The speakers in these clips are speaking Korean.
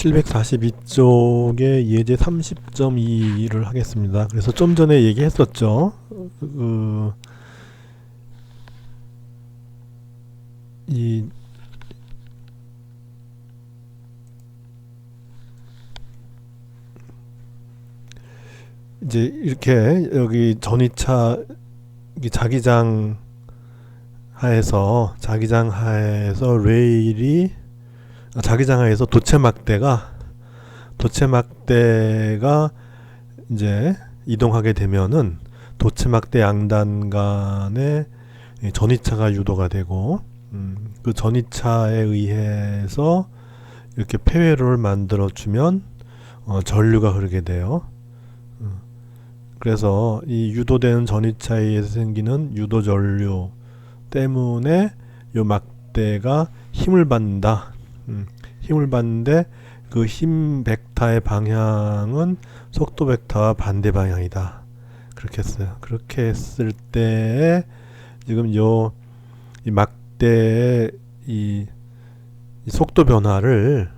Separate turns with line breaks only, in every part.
742쪽에 예제 30.2를 하겠습니다. 그래서 좀 전에 얘기했었죠. 이 이제 이렇게 여기 전이차 자기장 하에서 레일이 자기장 하에서 도체막대가 이제 이동하게 되면은 도체막대 양단 간에 전이차가 유도가 되고 그 전이차에 의해서 이렇게 폐회로를 만들어 주면 전류가 흐르게 돼요. 그래서 이 유도되는 전이차에 의해서 생기는 유도 전류 때문에 요 막대가 힘을 받는다. 힘을 받는데 그 힘 벡터의 방향은 속도 벡터와 반대 방향이다. 그렇게 했어요. 그렇게 했을 때 지금 이 막대의 이 속도 변화를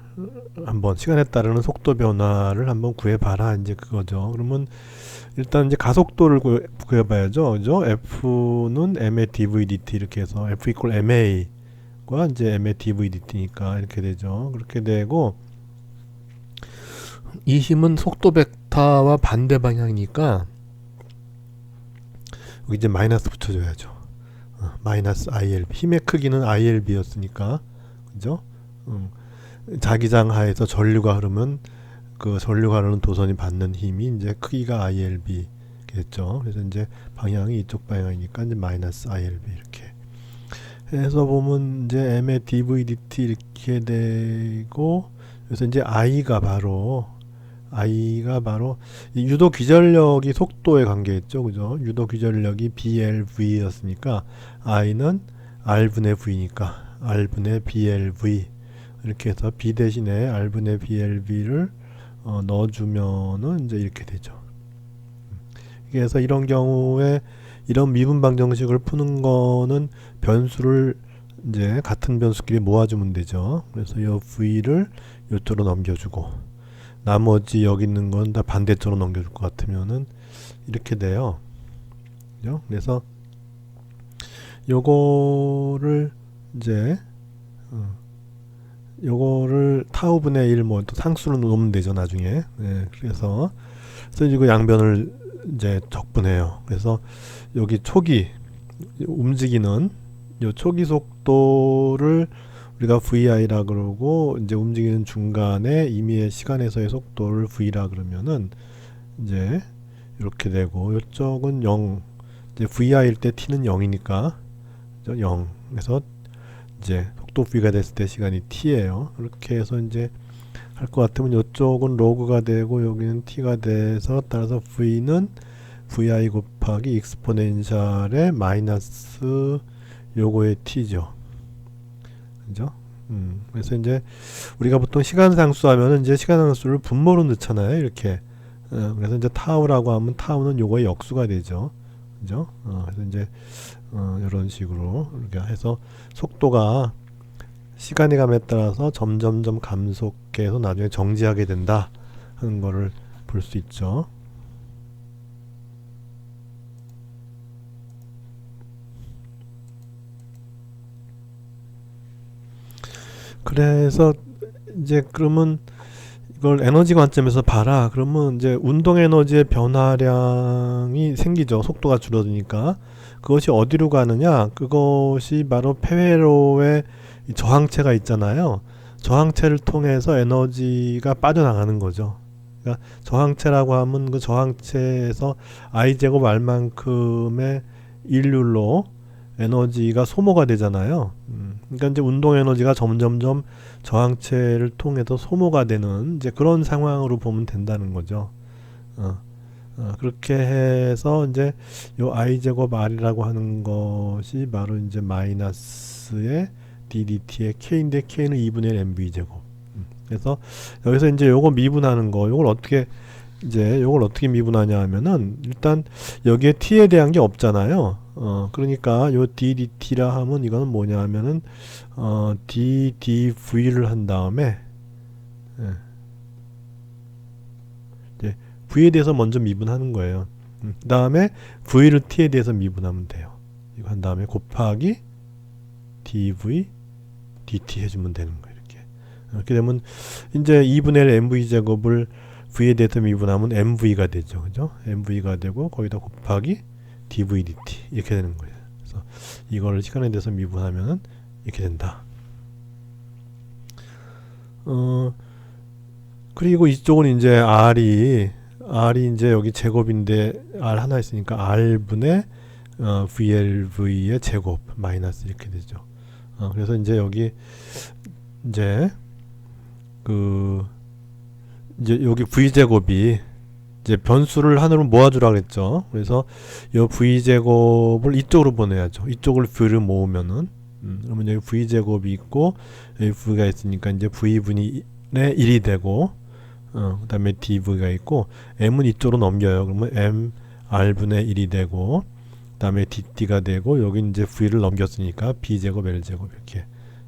한번 시간에 따르는 속도 변화를 한번 구해봐라 이제 그거죠. 그러면 일단 이제 가속도를 구해봐야죠. 그죠? F는 m의 dvdt 이렇게 해서 F equal ma과 이제 m의 dvdt니까 이렇게 되죠. 그렇게 되고 이 힘은 속도 벡터와 반대 방향이니까 여기 이제 마이너스 붙여줘야죠. 마이너스 ILB. 힘의 크기는 ILB였으니까 그죠? 자기장 하에서 전류가 흐르면 그 전류가 흐르는 도선이 받는 힘이 이제 크기가 ILB겠죠. 그래서 이제 방향이 이쪽 방향이니까 이제 마이너스 ILB 이렇게 해서 보면 이제 m의 dvdt 이렇게 되고 그래서 이제 I가 바로 이 유도 기전력이 속도에 관계했죠. 그죠? 유도 기전력이 BLV였으니까 I는 R분의 V니까 R분의 BLV 이렇게 해서 B 대신에 R분의 BLV를 넣어주면은 이제 이렇게 되죠. 그래서 이런 경우에 이런 미분방 정식을 푸는 거는 변수를 이제 같은 변수끼리 모아주면 되죠. 그래서 이 V를 이쪽으로 넘겨주고 나머지 여기 있는 건 다 반대쪽으로 넘겨줄 것 같으면은 이렇게 돼요. 그죠? 그래서 요거를 이제 요거를 타우분의 1 뭐 또 상수로 놓으면 되죠 나중에. 네, 그래서 이거 양변을 이제 적분해요. 그래서 여기 초기 움직이는 요 초기 속도를 우리가 VI라 그러고 이제 움직이는 중간에 임의의 시간에서의 속도를 V라 그러면은 이제 이렇게 되고 이쪽은 0 이제 VI일 때 T는 0이니까 0 그래서 이제 속도 V가 됐을 때 시간이 T예요. 이렇게 해서 이제 할 것 같으면 이쪽은 로그가 되고 여기는 T가 돼서 따라서 V는 VI 곱하기 익스포넨셜의 마이너스 요거의 T죠. 그죠? 그래서 이제 우리가 보통 시간 상수 하면은 이제 시간 상수를 분모로 넣잖아요. 이렇게. 그래서 이제 타우라고 하면 타우는 요거의 역수가 되죠. 그죠? 그래서 이제 이런 식으로 이렇게 해서 속도가 시간의 감에 따라서 점점점 감속해서 나중에 정지하게 된다 하는 거를 볼 수 있죠. 그래서 이제 그러면 이걸 에너지 관점에서 봐라. 그러면 이제 운동 에너지의 변화량이 생기죠. 속도가 줄어드니까. 그것이 어디로 가느냐? 그것이 바로 폐회로의 저항체가 있잖아요. 저항체를 통해서 에너지가 빠져나가는 거죠. 그러니까 저항체라고 하면 그 저항체에서 I제곱 R만큼의 일률로 에너지가 소모가 되잖아요. 그러니까 이제 운동 에너지가 점점점 저항체를 통해서 소모가 되는 이제 그런 상황으로 보면 된다는 거죠. 그렇게 해서 이제 요 I 제곱 R이라고 하는 것이 바로 이제 마이너스의 ddt의 k인데 k는 2분의 1 mv 제곱. 그래서 여기서 이제 요거 미분하는 거, 요걸 어떻게 미분하냐 하면은 일단 여기에 t에 대한 게 없잖아요. 그러니까 요 ddt라 하면 이거는 뭐냐 하면은 ddv를 한 다음에 V에 대해서 먼저 미분하는 거예요. 그 다음에 V를 T에 대해서 미분하면 돼요. 이거 한 다음에 곱하기 dv dt 해주면 되는 거예요. 이렇게 되면 이제 2분의 1 mv 제곱을 v에 대해서 미분하면 mv가 되죠. 그죠? mv가 되고 거기다 곱하기 dv dt 이렇게 되는 거예요. 그래서 이거를 시간에 대해서 미분하면은 이렇게 된다. 그리고 이쪽은 이제 r이 이제 여기 제곱인데 r 하나 있으니까 r분의 VLV의 제곱 마이너스 이렇게 되죠. 그래서 이제 여기 이제 이제 여기 v 제곱이 이제 변수를 하나로 모아주라 그랬죠. 그래서 이 v 제곱을 이쪽으로 보내야죠. 이쪽을 v를 모으면은 그러면 여기 v 제곱이 있고 여기 v가 있으니까 이제 v분의 1이 되고 그 다음에 dv가 있고 m은 이쪽으로 넘겨요. 그러면 m r분의 1이 되고 그 다음에 dd가 되고 여기 이제 v를 넘겼으니까 b제곱 l제곱 이렇게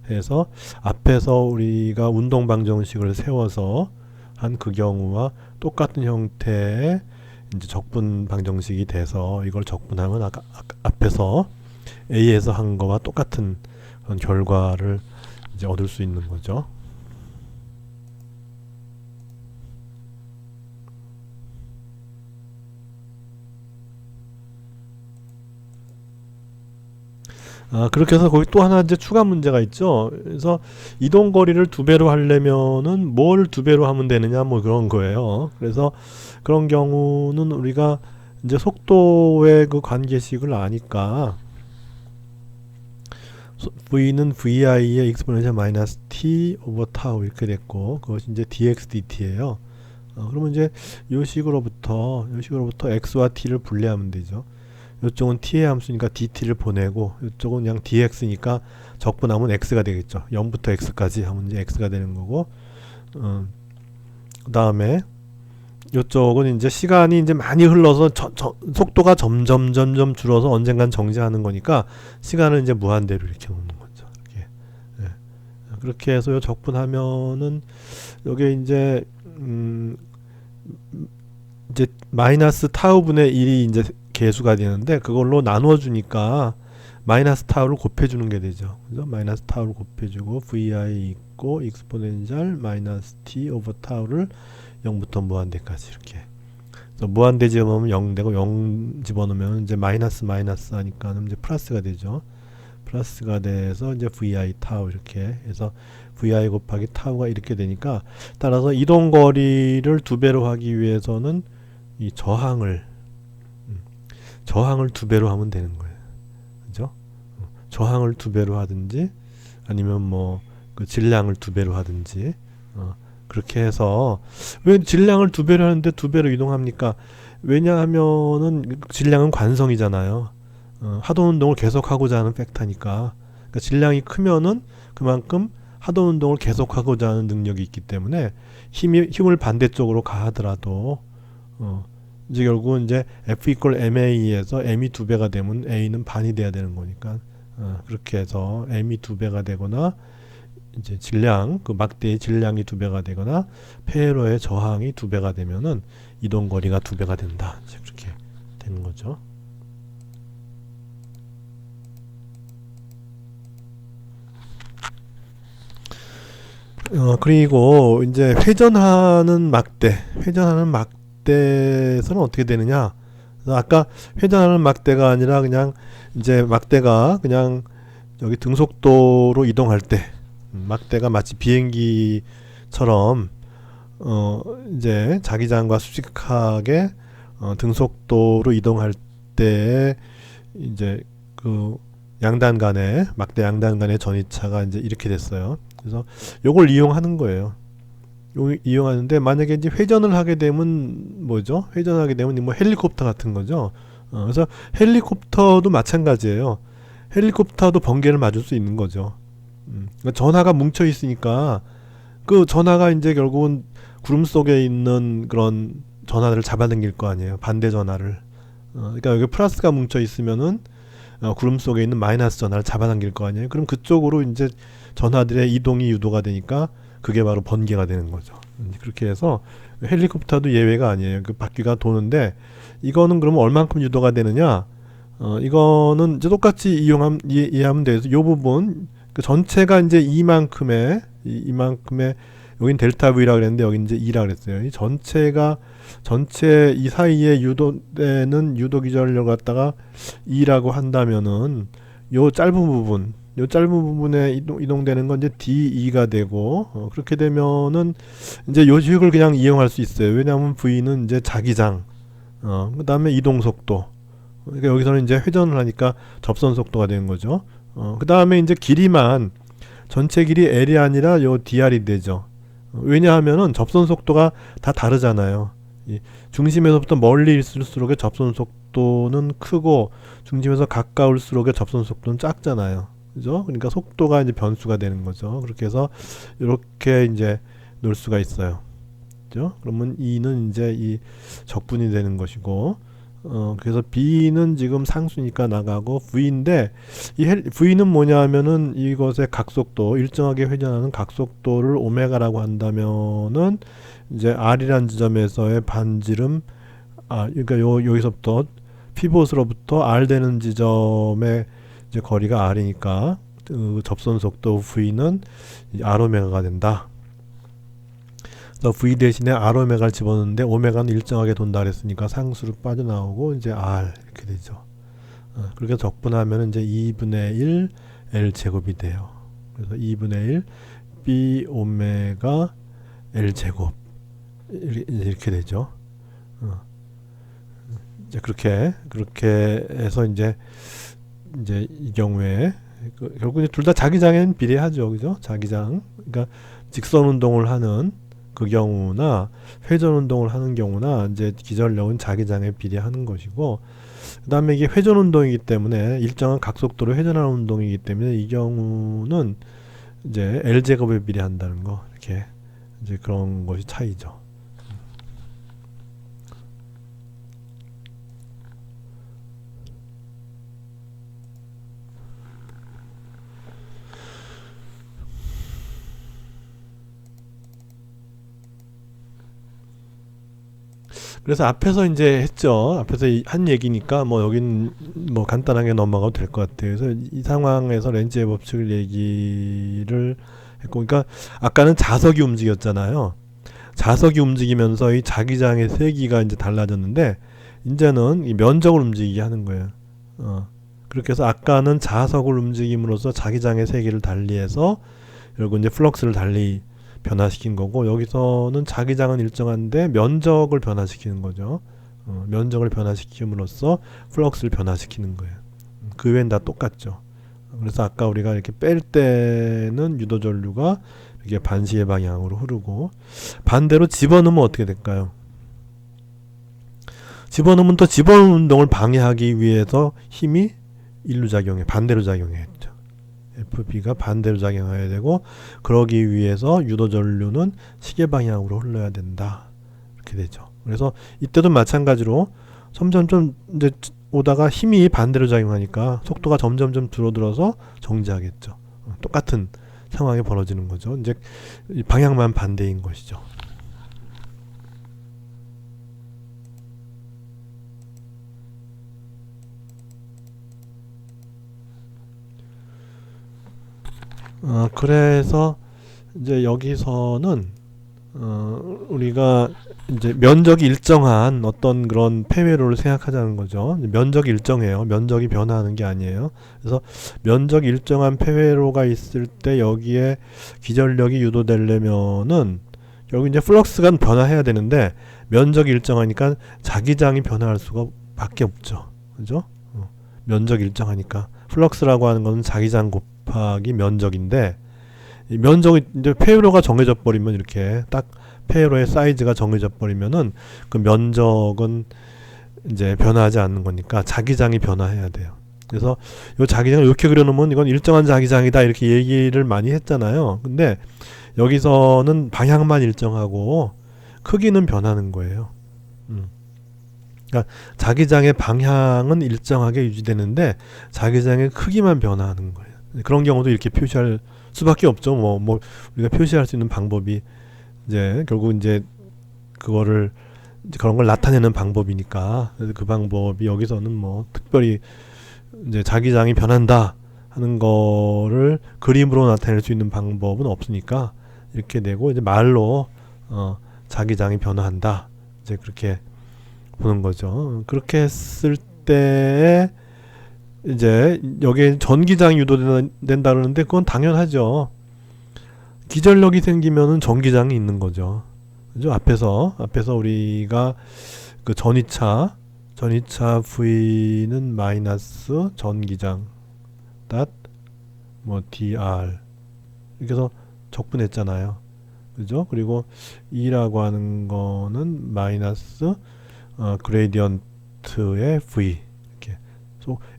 해서 앞에서 우리가 운동방정식을 세워서 한 그 경우와 똑같은 형태의 이제 적분 방정식이 돼서 이걸 적분하면 아까 앞에서 A에서 한 거와 똑같은 그런 결과를 이제 얻을 수 있는 거죠. 그렇게 해서 거기 또 하나 이제 추가 문제가 있죠. 그래서 이동 거리를 2배로 하려면은 뭘 2배로 하면 되느냐 뭐 그런 거예요. 그래서 그런 경우는 우리가 이제 속도의 그 관계식을 아니까 v는 vi의 exponential 마이너스 t 오버 타우 이렇게 됐고 그것이 이제 dx dt예요. 그러면 이제 요 식으로부터 x와 t를 분리하면 되죠. 이쪽은 t의 함수니까 dt를 보내고 이쪽은 그냥 dx니까 적분하면 x가 되겠죠. 0부터 x까지 하면 이제 x가 되는 거고 그 다음에 이쪽은 이제 시간이 이제 많이 흘러서 속도가 점점 줄어서 언젠간 정지하는 거니까 시간을 이제 무한대로 이렇게 놓는 거죠. 이렇게. 네. 그렇게 해서 요 적분하면은 여기 이제 마이너스 타우분의 1이 이제 개수가 되는데 그걸로 나누어주니까 마이너스 타우를 곱해주는 게 되죠. 그래서 마이너스 타우를 곱해주고 vi 있고 익스포넨셜 마이너스 t 오버 타우를 0부터 무한대까지 이렇게. 그래서 무한대 집어넣으면 0 되고 0 집어넣으면 이제 마이너스 하니까 이제 플러스가 되죠. 플러스가 돼서 이제 vi 타우 이렇게 해서 vi 곱하기 타우가 이렇게 되니까 따라서 이동 거리를 2배로 하기 위해서는 이 저항을 2배로 하면 되는 거예요. 그죠? 저항을 2배로 하든지 아니면 뭐 그 질량을 2배로 하든지 그렇게 해서 왜 질량을 2배로 하는데 2배로 이동합니까? 왜냐하면은 질량은 관성이잖아요. 하도 운동을 계속하고자 하는 팩터니까. 그러니까 질량이 크면은 그만큼 하도 운동을 계속하고자 하는 능력이 있기 때문에 힘을 반대쪽으로 가하더라도 이제 결국은 이제 F equal MA에서 M이 2배가 되면 A는 반이 돼야 되는 거니까 그렇게 해서 M이 2배가 되거나 이제 질량 그 막대의 질량이 2배가 되거나 폐로의 저항이 2배가 되면은 이동 거리가 2배가 된다. 이제 그렇게 되는 거죠. 그리고 이제 회전하는 막대에서는 어떻게 되느냐? 아까 회전하는 막대가 아니라 그냥 이제 막대가 그냥 여기 등속도로 이동할 때 막대가 마치 비행기처럼 이제 자기장과 수직하게 등속도로 이동할 때 이제 그 양단 간의 막대 양단 간의 전이차가 이제 이렇게 됐어요. 그래서 요걸 이용하는 거예요. 이용하는데 만약에 이제 회전을 하게 되면 뭐죠? 회전하게 되면 뭐 헬리콥터 같은 거죠. 그래서 헬리콥터도 마찬가지예요. 헬리콥터도 번개를 맞을 수 있는 거죠. 그러니까 전하가 뭉쳐 있으니까 그 전하가 이제 결국은 구름 속에 있는 그런 전하를 잡아당길 거 아니에요. 반대 전하를. 그러니까 여기 플러스가 뭉쳐 있으면은 구름 속에 있는 마이너스 전하를 잡아당길 거 아니에요. 그럼 그쪽으로 이제 전하들의 이동이 유도가 되니까 그게 바로 번개가 되는 거죠. 그렇게 해서 헬리콥터도 예외가 아니에요. 그 바퀴가 도는데 이거는 그러면 얼만큼 유도가 되느냐? 이거는 이제 똑같이 이해하면 돼서 이 부분 그 전체가 이제 이만큼의 여긴 델타 V라 그랬는데 여기 이제 2라 그랬어요. 이 전체 이 사이에 유도되는 유도 기전력을 갖다가 2라고 한다면은 요 짧은 부분에 이동되는 건 이제 d2가 되고 그렇게 되면은 이제 요 식을 그냥 이용할 수 있어요. 왜냐하면 V는 이제 자기장, 그다음에 이동 속도. 그러니까 여기서는 이제 회전을 하니까 접선 속도가 되는 거죠. 그다음에 이제 길이만 전체 길이 L이 아니라 요 DR이 되죠. 왜냐하면은 접선 속도가 다 다르잖아요. 이 중심에서부터 멀리 있을수록의 접선 속도는 크고 중심에서 가까울수록의 접선 속도는 작잖아요. 그죠? 그러니까 속도가 이제 변수가 되는 거죠. 그렇게 해서 이렇게 이제 놓을 수가 있어요. 그죠? 그러면 E는 이제 이 적분이 되는 것이고, 그래서 B는 지금 상수니까 나가고 V인데 이 V는 뭐냐 하면은 이것의 각속도, 일정하게 회전하는 각속도를 오메가라고 한다면은 이제 R이란 지점에서의 반지름, 그러니까 여기서부터 피봇으로부터 R 되는 지점의 이제 거리가 R이니까 그 접선 속도 V는 R 오메가가 된다. 그래서 V 대신에 R 오메가를 집어넣는데 오메가는 일정하게 돈다 그랬으니까 상수로 빠져나오고 이제 R 이렇게 되죠. 그렇게 적분하면 이제 2분의 1 L 제곱이 돼요. 그래서 2분의 1 B 오메가 L 제곱 이렇게 되죠. 이제 그렇게 해서 이제 이 경우에 결국 둘 다 자기장에는 비례하죠, 그죠? 자기장, 그러니까 직선 운동을 하는 그 경우나 회전 운동을 하는 경우나 이제 기전력은 자기장에 비례하는 것이고, 그다음에 이게 회전 운동이기 때문에 일정한 각속도로 회전하는 운동이기 때문에 이 경우는 이제 L 제곱에 비례한다는 거, 이렇게 이제 그런 것이 차이죠. 그래서 앞에서 이제 했죠. 앞에서 한 얘기니까 뭐 여긴 뭐 간단하게 넘어가도 될 것 같아요. 그래서 이 상황에서 렌즈의 법칙을 얘기를 했고, 그러니까 아까는 자석이 움직였잖아요. 자석이 움직이면서 이 자기장의 세기가 이제 달라졌는데 이제는 이 면적을 움직이게 하는 거예요. 그렇게 해서 아까는 자석을 움직임으로써 자기장의 세기를 달리해서 결국 이제 플럭스를 달리 변화시킨 거고, 여기서는 자기장은 일정한데 면적을 변화시키는 거죠. 면적을 변화시킴으로써 플럭스를 변화시키는 거예요. 그 외엔 다 똑같죠. 그래서 아까 우리가 이렇게 뺄 때는 유도 전류가 이렇게 반시의 방향으로 흐르고, 반대로 집어넣으면 어떻게 될까요? 집어넣으면 또 집어넣는 운동을 방해하기 위해서 힘이 일로 작용해, 반대로 작용했죠. FB가 반대로 작용해야 되고, 그러기 위해서 유도 전류는 시계 방향으로 흘러야 된다. 이렇게 되죠. 그래서 이때도 마찬가지로 점점 좀 이제 오다가 힘이 반대로 작용하니까 속도가 점점 줄어들어서 정지하겠죠. 똑같은 상황이 벌어지는 거죠. 이제 방향만 반대인 것이죠. 그래서 이제 여기서는 우리가 이제 면적이 일정한 어떤 그런 폐회로를 생각하자는 거죠. 면적이 일정해요. 면적이 변화하는 게 아니에요. 그래서 면적이 일정한 폐회로가 있을 때 여기에 기전력이 유도되려면은 여기 이제 플럭스가 변화해야 되는데 면적이 일정하니까 자기장이 변화할 수가 밖에 없죠. 그죠? 면적이 일정하니까 플럭스라고 하는 것은 자기장 곱하기 면적인데, 이 면적이 이제 폐회로가 정해져 버리면, 이렇게 딱 폐회로의 사이즈가 정해져 버리면은 그 면적은 이제 변화하지 않는 거니까 자기장이 변화해야 돼요. 그래서 이 자기장을 이렇게 그려놓으면 이건 일정한 자기장이다 이렇게 얘기를 많이 했잖아요. 근데 여기서는 방향만 일정하고 크기는 변하는 거예요. 그러니까 자기장의 방향은 일정하게 유지되는데 자기장의 크기만 변화하는 거예요. 그런 경우도 이렇게 표시할 수밖에 없죠. 뭐 우리가 표시할 수 있는 방법이 이제 결국 이제 그거를 이제 그런 걸 나타내는 방법이니까. 그래서 그 방법이 여기서는 뭐 특별히 이제 자기장이 변한다 하는 거를 그림으로 나타낼 수 있는 방법은 없으니까 이렇게 되고, 이제 말로 자기장이 변화한다, 이제 그렇게 보는 거죠. 그렇게 했을 때 이제 여기에 전기장이 유도된다 그러는데 그건 당연하죠. 기전력이 생기면은 전기장이 있는 거죠. 그죠? 앞에서 우리가 그 전이차 V는 마이너스 전기장 뭐 dr 이렇게 해서 적분했잖아요. 그죠? 그리고 E라고 하는 거는 마이너스 그레디언트의 V, 이렇게.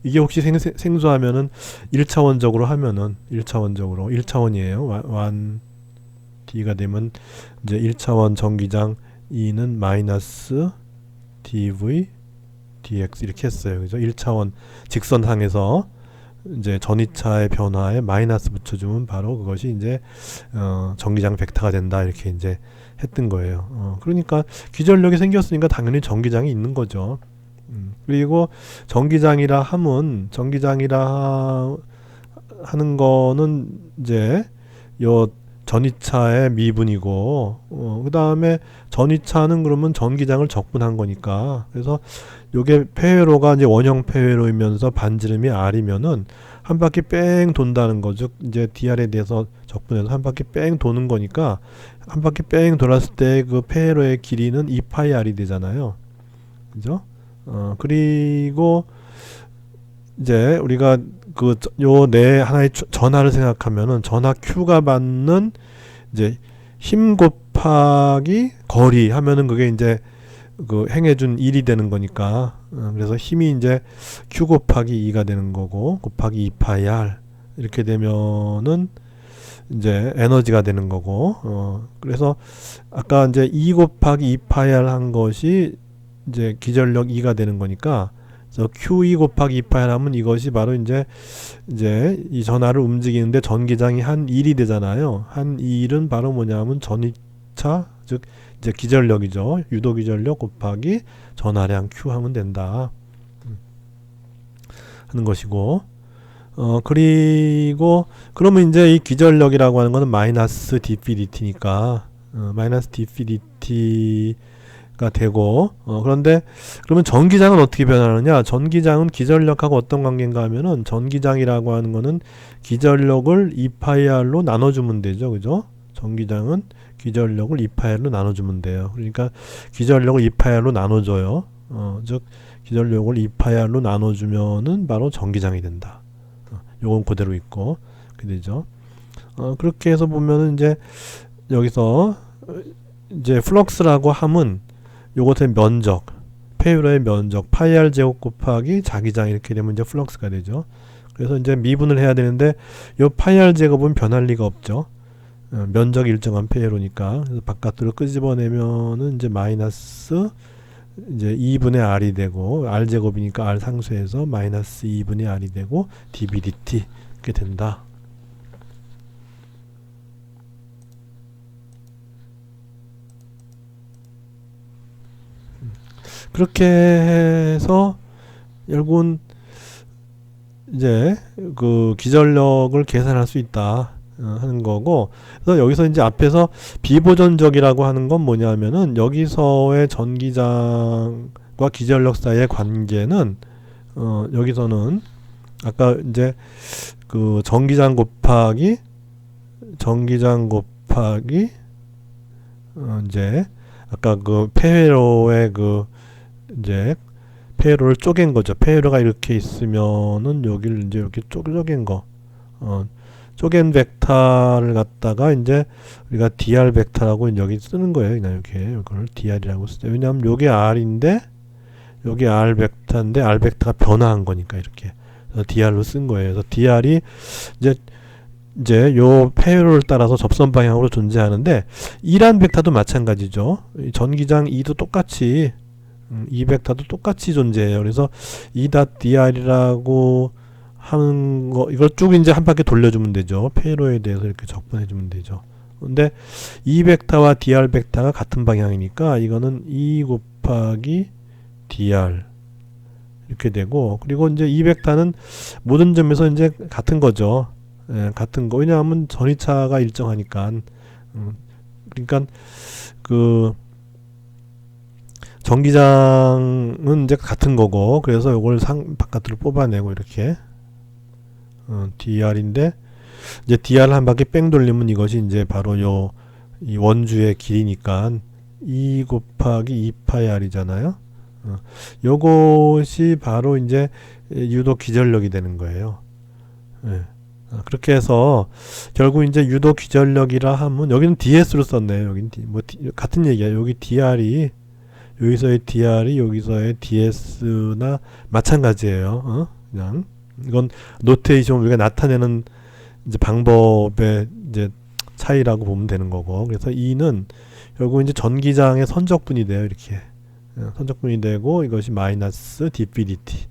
이게 혹시 생소하면은 1차원적으로 하면은 1차원이에요. 1D가 되면 이제 1차원 전기장 E는 마이너스 dV dx 이렇게 했어요. 그죠? 1차원 직선상에서 이제 전이차의 변화에 마이너스 붙여주면 바로 그것이 이제 전기장 벡터가 된다, 이렇게 이제 했던 거예요. 그러니까 기전력이 생겼으니까 당연히 전기장이 있는 거죠. 그리고 전기장이라 하는 거는 이제 요 전이차의 미분이고, 그 다음에 전이차는 그러면 전기장을 적분한 거니까, 그래서 요게 폐회로가 이제 원형 폐회로이면서 반지름이 R이면은 한 바퀴 뺑 돈다는 거죠. 이제 dr에 대해서 적분해서 한 바퀴 뺑 도는 거니까, 한 바퀴 뺑 돌았을 때 그 폐회로의 길이는 2πr이 되잖아요. 그죠? 그리고 이제 우리가 그 요 네 하나의 전하를 생각하면은 전하 Q가 받는 이제 힘 곱하기 거리 하면은 그게 이제 그 행해준 1이 되는 거니까, 그래서 힘이 이제 Q 곱하기 2가 되는 거고, 곱하기 2πr 이렇게 되면은 이제 에너지가 되는 거고, 그래서 아까 이제 2 곱하기 2πr 한 것이 이제 기전력 2가 되는 거니까, 그래서 Q2 곱하기 2πr 하면 이것이 바로 이제 이 전하를 움직이는데 전기장이 한 1이 되잖아요. 한 1은 바로 뭐냐면 전이차, 즉 이제 기전력이죠. 유도 기전력 곱하기 전하량 Q 하면 된다 하는 것이고, 그리고 그러면 이제 이 기전력이라고 하는 거는 마이너스 dpdt니까 마이너스 dpdt가 되고, 그런데 그러면 전기장은 어떻게 변하느냐? 전기장은 기전력하고 어떤 관계인가 하면은, 전기장이라고 하는 거는 기전력을 2πr로 나눠주면 되죠. 그죠? 전기장은 기전력을 2πr로 나눠주면 돼요. 그러니까 기전력을 2πr로 나눠줘요. 즉 기전력을 2πr로 나눠주면은 바로 전기장이 된다. 요건 그대로 있고, 그게 되죠. 그렇게 해서 보면은 이제 여기서 이제 플럭스라고 함은 요것의 면적, 폐율의 면적 파이R 제곱 곱하기 자기장 이렇게 되면 이제 플럭스가 되죠. 그래서 이제 미분을 해야 되는데 요 파이R 제곱은 변할 리가 없죠. 면적이 일정한 폐회로니까. 그래서 바깥으로 끄집어내면은 이제 마이너스 이제 2분의 r이 되고, r 제곱이니까 r 상수해서 마이너스 2분의 r이 되고 dbdt 이렇게 된다. 그렇게 해서 결국은 이제 그 기전력을 계산할 수 있다 하는 거고, 그래서 여기서 이제 앞에서 비보전적이라고 하는 건 뭐냐면은, 여기서의 전기장과 기전력 사이의 관계는 여기서는 아까 이제 그 전기장 곱하기 이제 아까 그 폐회로의 그 이제 폐회로를 쪼갠 거죠. 폐회로가 이렇게 있으면은 여기를 이제 이렇게 쪼갠 거, 쪼갠 벡터를 갖다가 이제 우리가 dr 벡터라고 여기 쓰는 거예요. 그냥 이렇게 이걸 dr이라고 쓰죠. 왜냐하면 요게 r인데 여기 r 벡터인데 r 벡터가 변화한 거니까 이렇게. 그래서 dr로 쓴 거예요. 그래서 dr이 이제 요 폐회로를 따라서 접선 방향으로 존재하는데, 이란 벡터도 마찬가지죠. 전기장 2도 똑같이 이 벡터도 똑같이 존재해요. 그래서 E.dr이라고 하는 거 이걸 쭉 이제 한 바퀴 돌려주면 되죠. 회로에 대해서 이렇게 적분해주면 되죠. 근데 E 벡터와 dr 벡터가 같은 방향이니까 이거는 E 곱하기 dr 이렇게 되고, 그리고 이제 E 벡터는 모든 점에서 이제 같은 거죠. 예, 같은 거. 왜냐하면 전위차가 일정하니까. 그러니까 그 전기장은 이제 같은 거고, 그래서 이걸 바깥으로 뽑아내고 이렇게 dr인데, 이제 dr 한 바퀴 뺑 돌리면 이것이 이제 바로 이 원주의 길이니까 E 곱하기 2파이 r이잖아요. 요것이 바로 이제 유도 기전력이 되는 거예요. 예. 그렇게 해서 결국 이제 유도 기전력이라 하면, 여기는 ds로 썼네요. 여긴 같은 얘기야. 여기 dr이 여기서의 dr이 여기서의 ds나 마찬가지예요. 그냥 이건 노테이션 우리가 나타내는 이제 방법의 이제 차이라고 보면 되는 거고, 그래서 E는 결국 이제 전기장의 선적분이 돼요. 이렇게 선적분이 되고, 이것이 마이너스 dPdt,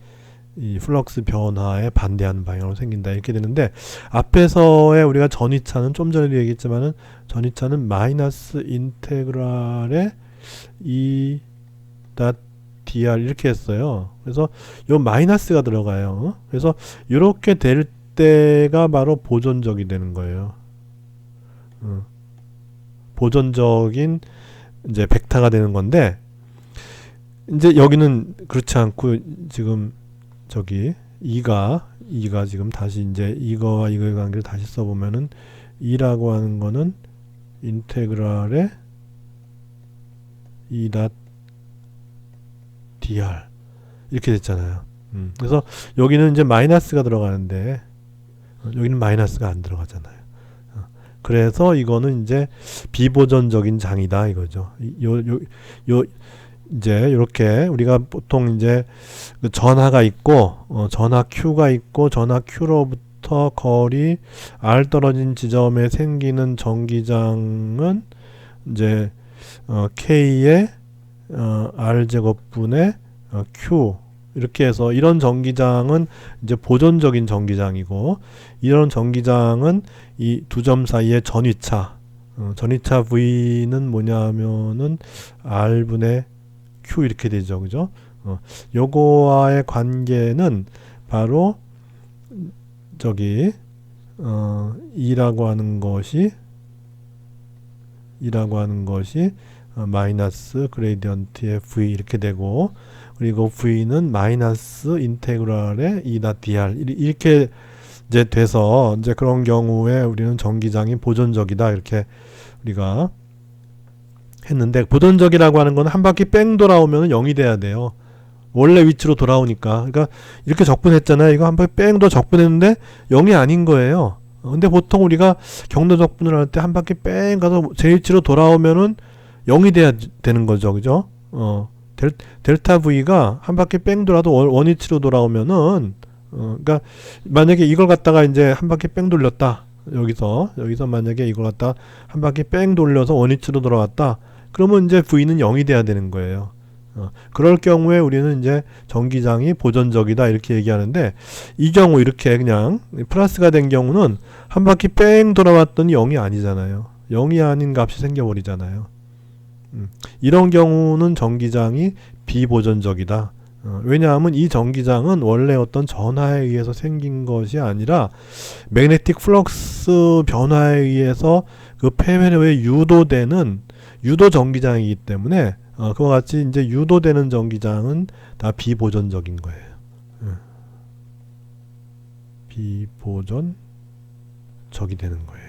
이 플럭스 변화에 반대하는 방향으로 생긴다 이렇게 되는데, 앞에서의 우리가 전위차는 좀 전에도 얘기했지만은 전위차는 마이너스 인테그랄의 E dr 이렇게 했어요. 그래서 요 마이너스가 들어가요. 그래서 이렇게 될 때가 바로 보존적이 되는 거예요. 보존적인 이제 벡터가 되는 건데, 이제 여기는 그렇지 않고 지금 저기 E가 지금 다시 이제 이거와 이거의 관계를 다시 써보면은 E라고 하는 거는 인테그랄의 E dr 이렇게 됐잖아요. 그래서 여기는 이제 마이너스가 들어가는데 여기는 마이너스가 안 들어가잖아요. 그래서 이거는 이제 비보존적인 장이다 이거죠. 이제 이렇게 우리가 보통 이제 그 전하가 있고 전하 Q가 있고, 전하 Q로부터 거리 R 떨어진 지점에 생기는 전기장은 이제 K의 R 제곱분의 Q 이렇게 해서, 이런 전기장은 이제 보존적인 전기장이고, 이런 전기장은 이 두 점 사이의 전위차 전위차 V는 뭐냐면은 R분의 Q 이렇게 되죠. 그죠? 요거와의 관계는 바로 저기 E라고 하는 것이 마이너스 그레이디언트의 V 이렇게 되고, 그리고 V는 마이너스 인테그랄의 E dr 이렇게 이제 돼서, 이제 그런 경우에 우리는 전기장이 보존적이다 이렇게 우리가 했는데, 보존적이라고 하는 건 한 바퀴 뺑 돌아오면 0이 돼야 돼요. 원래 위치로 돌아오니까. 그러니까 이렇게 적분했잖아요. 이거 한 바퀴 뺑 더 적분했는데 0이 아닌 거예요. 근데 보통 우리가 경도 적분을 할 때 한 바퀴 뺑 가서 제 위치로 돌아오면은 0이 돼야 되는 거죠. 그죠? 델타 V가 한 바퀴 뺑 돌아도 원위치로 돌아오면은 그러니까 만약에 이걸 갖다가 이제 한 바퀴 뺑 돌렸다. 여기서 만약에 이걸 갖다 한 바퀴 뺑 돌려서 원위치로 돌아왔다. 그러면 이제 V는 0이 돼야 되는 거예요. 그럴 경우에 우리는 이제 전기장이 보존적이다 이렇게 얘기하는데, 이 경우 이렇게 그냥 플러스가 된 경우는 한 바퀴 뺑 돌아왔더니 0이 아니잖아요. 0이 아닌 값이 생겨버리잖아요. 이런 경우는 전기장이 비보존적이다. 왜냐하면 이 전기장은 원래 어떤 전하에 의해서 생긴 것이 아니라 매그네틱 플럭스 변화에 의해서 그 폐회로에 유도되는 유도 전기장이기 때문에 그와 같이 이제 유도되는 전기장은 다 비보존적인 거예요. 비보존적이 되는 거예요.